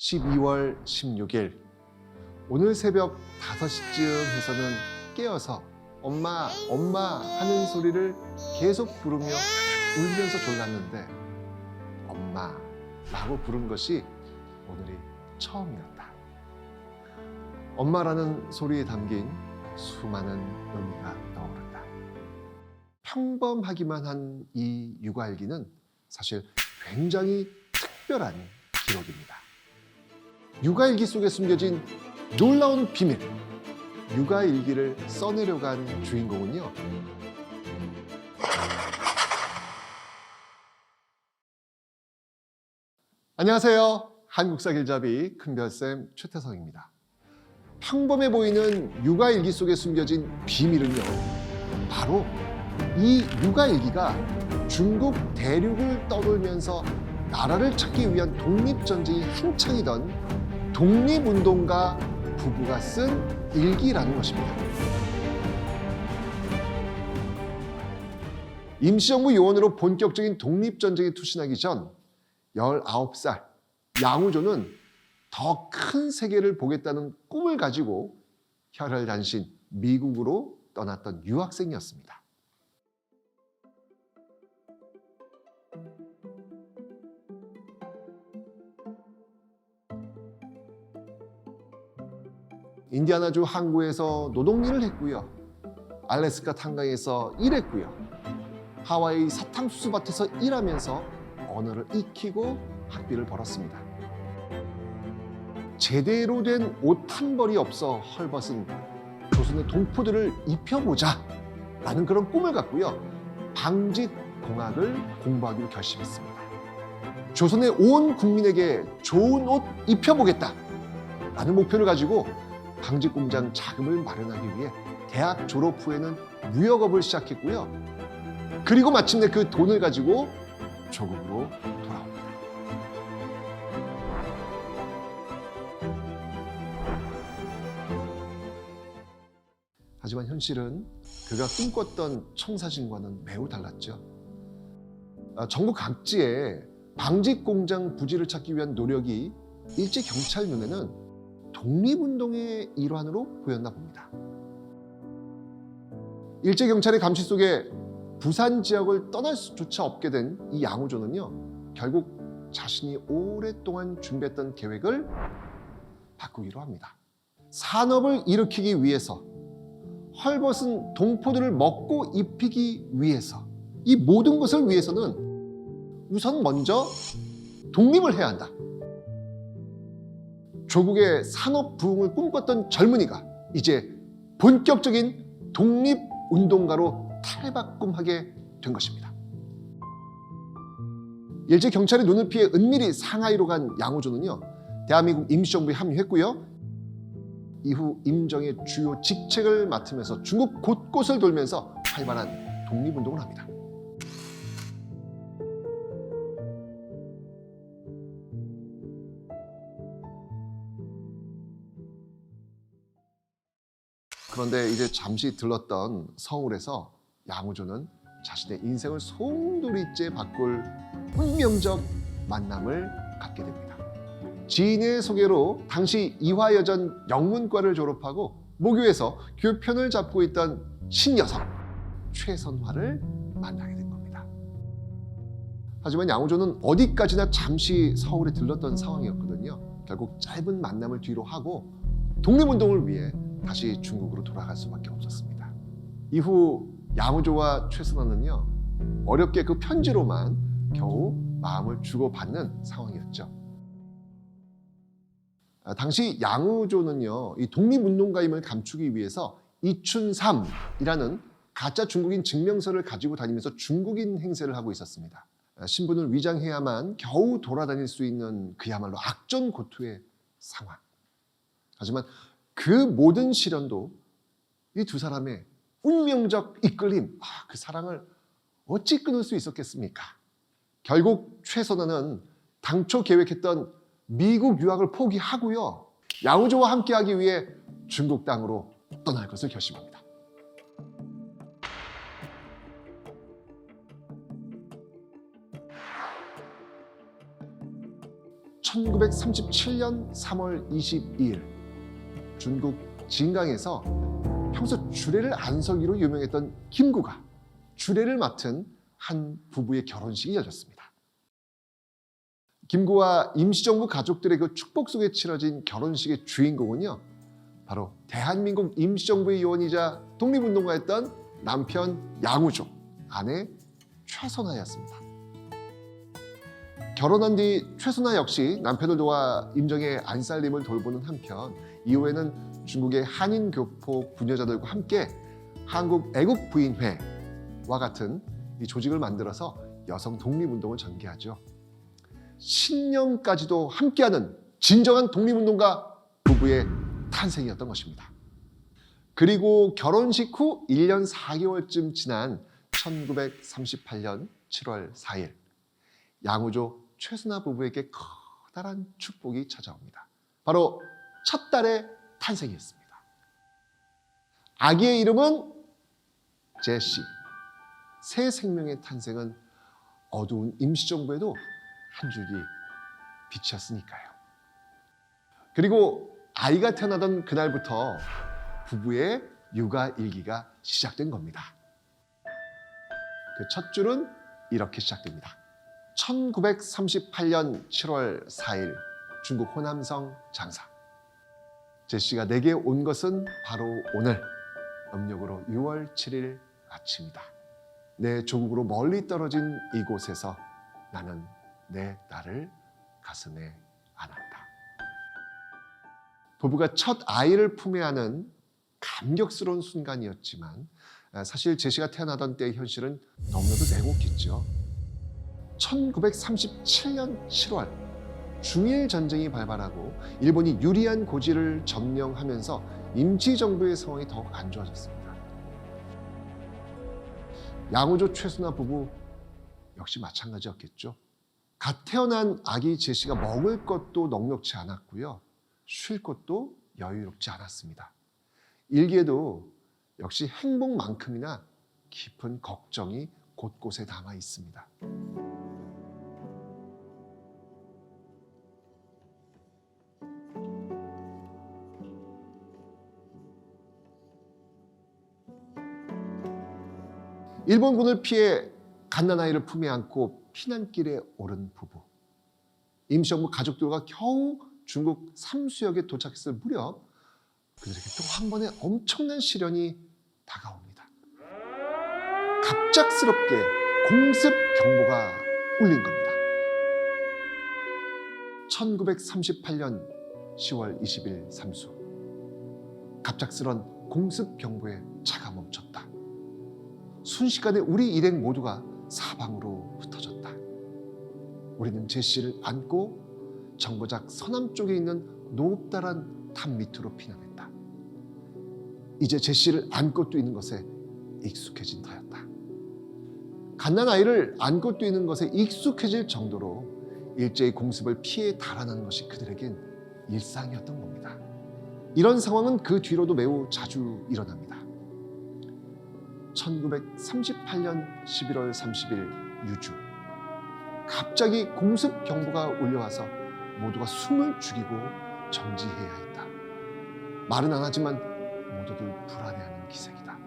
12월 16일 오늘 새벽 5시쯤 해서는 깨어서 엄마, 엄마 하는 소리를 계속 부르며 울면서 졸랐는데 엄마라고 부른 것이 오늘이 처음이었다. 엄마라는 소리에 담긴 수많은 의미가 떠오른다. 평범하기만 한 이 육아일기는 사실 굉장히 특별한 기록입니다. 육아일기 속에 숨겨진 놀라운 비밀, 육아일기를 써내려고 한 주인공은요, 안녕하세요. 한국사길잡이 큰별쌤 최태성입니다. 평범해 보이는 육아일기 속에 숨겨진 비밀은요, 바로 이 육아일기가 중국 대륙을 떠돌면서 나라를 찾기 위한 독립전쟁이 한창이던 독립운동가 부부가 쓴 일기라는 것입니다. 임시정부 요원으로 본격적인 독립전쟁에 투신하기 전 19살 양우조는 더 큰 세계를 보겠다는 꿈을 가지고 혈혈단신 미국으로 떠났던 유학생이었습니다. 인디아나주 항구에서 노동일을 했고요. 알래스카 탄광에서 일했고요. 하와이 사탕수수밭에서 일하면서 언어를 익히고 학비를 벌었습니다. 제대로 된 옷 한 벌이 없어 헐벗은 조선의 동포들을 입혀보자 라는 그런 꿈을 갖고요. 방직공학을 공부하기로 결심했습니다. 조선의 온 국민에게 좋은 옷 입혀보겠다 라는 목표를 가지고 방직공장 자금을 마련하기 위해 대학 졸업 후에는 무역업을 시작했고요. 그리고 마침내 그 돈을 가지고 조국으로 돌아옵니다. 하지만 현실은 그가 꿈꿨던 청사진과는 매우 달랐죠. 전국 각지에 방직공장 부지를 찾기 위한 노력이 일제경찰 눈에는 독립운동의 일환으로 보였나 봅니다. 일제경찰의 감시 속에 부산 지역을 떠날 수조차 없게 된 이 양우조는요, 결국 자신이 오랫동안 준비했던 계획을 바꾸기로 합니다. 산업을 일으키기 위해서, 헐벗은 동포들을 먹고 입히기 위해서, 이 모든 것을 위해서는 우선 먼저 독립을 해야 한다. 조국의 산업 부흥을 꿈꿨던 젊은이가 이제 본격적인 독립운동가로 탈바꿈하게 된 것입니다. 일제 경찰의 눈을 피해 은밀히 상하이로 간 양우조는요, 대한민국 임시정부에 합류했고요. 이후 임정의 주요 직책을 맡으면서 중국 곳곳을 돌면서 활발한 독립운동을 합니다. 그런데 이제 잠시 들렀던 서울에서 양우조는 자신의 인생을 송두리째 바꿀 운명적 만남을 갖게 됩니다. 지인의 소개로 당시 이화여전 영문과를 졸업하고 모교에서 교편을 잡고 있던 신여성 최선화를 만나게 된 겁니다. 하지만 양우조는 어디까지나 잠시 서울에 들렀던 상황이었거든요. 결국 짧은 만남을 뒤로 하고 독립운동을 위해 다시 중국으로 돌아갈 수밖에 없었습니다. 이후 양우조와 최선화는요, 어렵게 그 편지로만 겨우 마음을 주고받는 상황이었죠. 당시 양우조는요, 이 독립운동가임을 감추기 위해서 이춘삼이라는 가짜 중국인 증명서를 가지고 다니면서 중국인 행세를 하고 있었습니다. 신분을 위장해야만 겨우 돌아다닐 수 있는 그야말로 악전고투의 상황. 하지만 그 모든 시련도 이 두 사람의 운명적 이끌림, 그 사랑을 어찌 끊을 수 있었겠습니까? 결국 최선화는 당초 계획했던 미국 유학을 포기하고요, 양우조와 함께하기 위해 중국 땅으로 떠날 것을 결심합니다. 1937년 3월 22일 중국 진강에서 평소 주례를 안 서기로 유명했던 김구가 주례를 맡은 한 부부의 결혼식이 열렸습니다. 김구와 임시정부 가족들의 그 축복 속에 치러진 결혼식의 주인공은요, 바로 대한민국 임시정부의 요원이자 독립운동가였던 남편 양우조, 아내 최선화였습니다. 결혼한 뒤 최선화 역시 남편을 도와 임정의 안살림을 돌보는 한편 이후에는 중국의 한인교포 부녀자들과 함께 한국애국부인회와 같은 이 조직을 만들어서 여성 독립운동을 전개하죠. 신년까지도 함께하는 진정한 독립운동가 부부의 탄생이었던 것입니다. 그리고 결혼식 후 1년 4개월쯤 지난 1938년 7월 4일 양우조 최선화 부부에게 커다란 축복이 찾아옵니다. 바로 첫 딸의 탄생이었습니다. 아기의 이름은 제시. 새 생명의 탄생은 어두운 임시정부에도 한 줄기 빛이었으니까요. 그리고 아이가 태어나던 그날부터 부부의 육아 일기가 시작된 겁니다. 그 첫 줄은 이렇게 시작됩니다. 1938년 7월 4일 중국 호남성 장사. 제시가 내게 온 것은 바로 오늘 음력으로 6월 7일 아침이다. 내 조국으로 멀리 떨어진 이곳에서 나는 내 딸을 가슴에 안았다. 부부가 첫 아이를 품에 안은 감격스러운 순간이었지만 사실 제시가 태어나던 때의 현실은 너무나도 냉혹했죠. 1937년 7월 중일 전쟁이 발발하고 일본이 유리한 고지를 점령하면서 임시정부의 상황이 더욱 안 좋아졌습니다. 양우조 최선화 부부 역시 마찬가지였겠죠. 갓 태어난 아기 제시가 먹을 것도 넉넉치 않았고요. 쉴 것도 여유롭지 않았습니다. 일기에도 역시 행복만큼이나 깊은 걱정이 곳곳에 담아 있습니다. 일본군을 피해 갓난아이를 품에 안고 피난길에 오른 부부. 임시정부 가족들과 겨우 중국 삼수역에 도착했을 무렵 그들에게 또 한 번의 엄청난 시련이 다가옵니다. 갑작스럽게 공습 경보가 울린 겁니다. 1938년 10월 20일 삼수. 갑작스런 공습 경보에 차가 멈췄다. 순식간에 우리 일행 모두가 사방으로 흩어졌다. 우리는 제시를 안고 정거장 서남쪽에 있는 높다란 탑 밑으로 피난했다. 이제 제시를 안고 뛰는 것에 익숙해진 터였다. 갓난아이를 안고 뛰는 것에 익숙해질 정도로 일제히 공습을 피해 달아나는 것이 그들에겐 일상이었던 겁니다. 이런 상황은 그 뒤로도 매우 자주 일어납니다. 1938년 11월 30일 유주. 갑자기 공습 경보가 울려와서 모두가 숨을 죽이고 정지해야 했다. 말은 안 하지만 모두들 불안해하는 기색이다.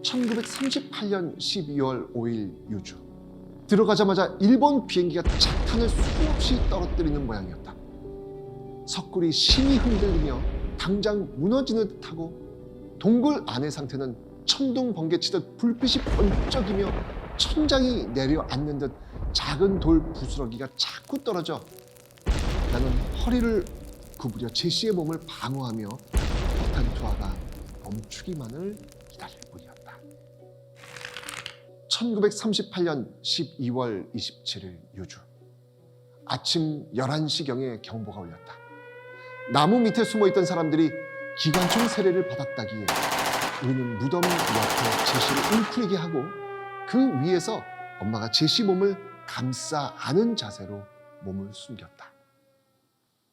1938년 12월 5일 유주. 들어가자마자 일본 비행기가 착탄을 수없이 떨어뜨리는 모양이었다. 석굴이 심히 흔들리며 당장 무너지는 듯하고 동굴 안의 상태는 천둥 번개 치듯 불빛이 번쩍이며 천장이 내려앉는 듯 작은 돌 부스러기가 자꾸 떨어져 나는 허리를 구부려 제시의 몸을 방어하며 폭탄 투하가 멈추기만을 기다릴 뿐이었다. 1938년 12월 27일 유주. 아침 11시경에 경보가 울렸다. 나무 밑에 숨어있던 사람들이 기관총 세례를 받았다기에 우리는 무덤 옆에 제시를 웅크리게 하고 그 위에서 엄마가 제시 몸을 감싸 안은 자세로 몸을 숨겼다.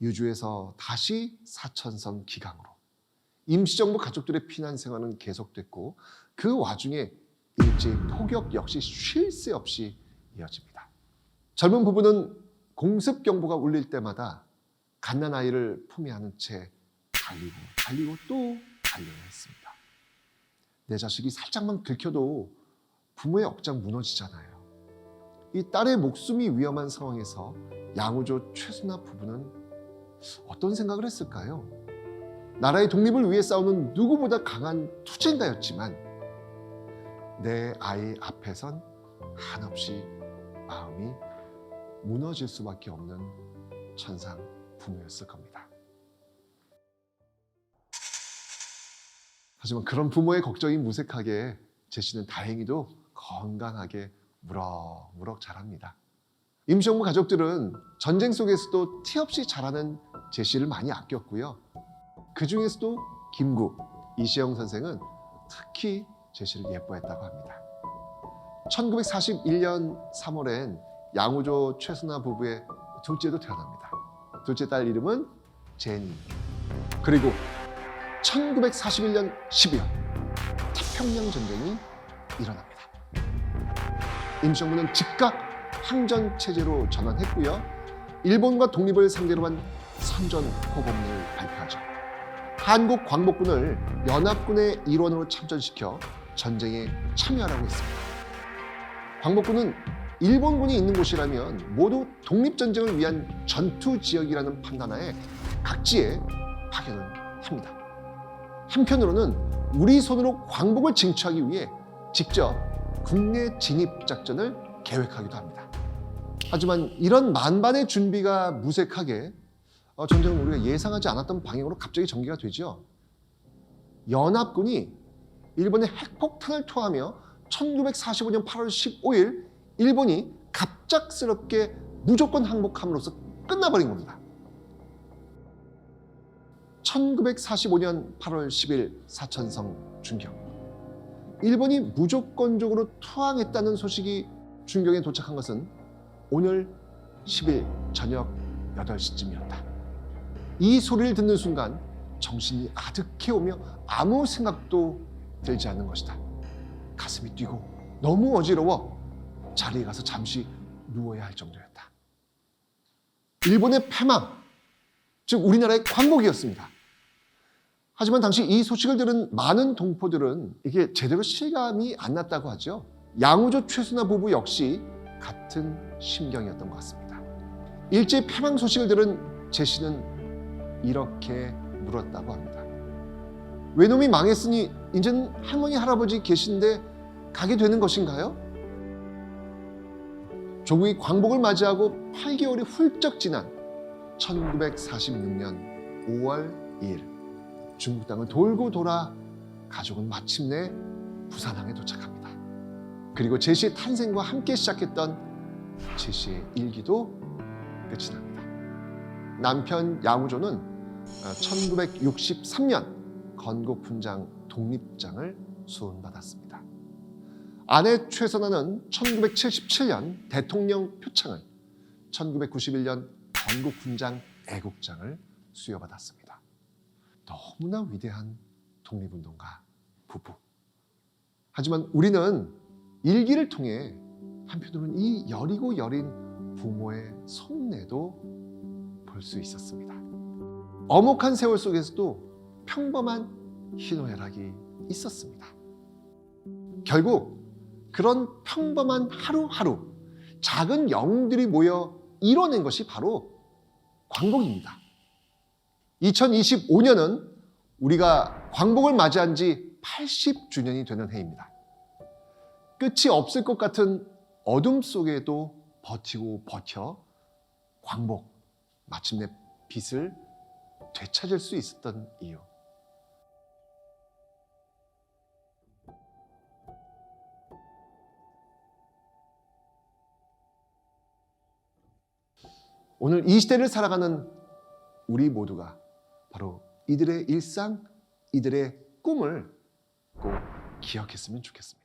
유주에서 다시 사천성 기강으로 임시정부 가족들의 피난 생활은 계속됐고 그 와중에 일제의 포격 역시 쉴 새 없이 이어집니다. 젊은 부부는 공습 경보가 울릴 때마다 갓난아이를 품에 안은 채 달리고 또 달려야 했습니다. 내 자식이 살짝만 긁혀도 부모의 억장 무너지잖아요. 이 딸의 목숨이 위험한 상황에서 양우조 최순아 부부는 어떤 생각을 했을까요? 나라의 독립을 위해 싸우는 누구보다 강한 투쟁가였지만 내 아이 앞에선 한없이 마음이 무너질 수밖에 없는 천상 부모였을 겁니다. 하지만 그런 부모의 걱정이 무색하게 제시는 다행히도 건강하게 무럭무럭 자랍니다. 임시정부 가족들은 전쟁 속에서도 티 없이 자라는 제시를 많이 아꼈고요. 그 중에서도 김구, 이시영 선생은 특히 제시를 예뻐했다고 합니다. 1941년 3월엔 양우조 최순아 부부의 둘째도 태어납니다. 둘째 딸 이름은 제니. 그리고 1941년 12월 태평양 전쟁이 일어납니다. 임시정부는 즉각 항전 체제로 전환했고요. 일본과 독립을 상대로 한 선전 포고문을 발표하죠. 한국 광복군을 연합군의 일원으로 참전시켜 전쟁에 참여하라고 했습니다. 광복군은 일본군이 있는 곳이라면 모두 독립전쟁을 위한 전투 지역이라는 판단하에 각지에 파견을 합니다. 한편으로는 우리 손으로 광복을 쟁취하기 위해 직접 국내 진입 작전을 계획하기도 합니다. 하지만 이런 만반의 준비가 무색하게 전쟁은 우리가 예상하지 않았던 방향으로 갑자기 전개가 되죠. 연합군이 일본의 핵폭탄을 토하며 1945년 8월 15일 일본이 갑작스럽게 무조건 항복함으로써 끝나버린 겁니다. 1945년 8월 10일 사천성 준경. 일본이 무조건적으로 투항했다는 소식이 준경에 도착한 것은 오늘 10일 저녁 8시쯤이었다. 이 소리를 듣는 순간 정신이 아득해 오며 아무 생각도 들지 않는 것이다. 가슴이 뛰고 너무 어지러워 자리에 가서 잠시 누워야 할 정도였다. 일본의 패망, 즉 우리나라의 광복이었습니다. 하지만 당시 이 소식을 들은 많은 동포들은 이게 제대로 실감이 안 났다고 하죠. 양우조 최순아 부부 역시 같은 심경이었던 것 같습니다. 일제히 패망 소식을 들은 제시는 이렇게 물었다고 합니다. 외놈이 망했으니 이제는 할머니 할아버지 계신데 가게 되는 것인가요? 조국이 광복을 맞이하고 8개월이 훌쩍 지난 1946년 5월 2일 중국 땅을 돌고 돌아 가족은 마침내 부산항에 도착합니다. 그리고 제시의 탄생과 함께 시작했던 제시의 일기도 끝이 납니다. 남편 양우조는 1963년 건국훈장 독립장을 수훈받았습니다. 아내 최선아는 1977년 대통령 표창을, 1991년 건국훈장 애국장을 수여받았습니다. 너무나 위대한 독립운동가 부부. 하지만 우리는 일기를 통해 한편으로는 이 여리고 여린 부모의 속내도 볼 수 있었습니다. 엄혹한 세월 속에서도 평범한 희노애락이 있었습니다. 결국 그런 평범한 하루하루 작은 영웅들이 모여 이뤄낸 것이 바로 광복입니다. 2025년은 우리가 광복을 맞이한 지 80주년이 되는 해입니다. 끝이 없을 것 같은 어둠 속에도 버티고 버텨 광복, 마침내 빛을 되찾을 수 있었던 이유. 오늘 이 시대를 살아가는 우리 모두가 바로 이들의 일상, 이들의 꿈을 꼭 기억했으면 좋겠습니다.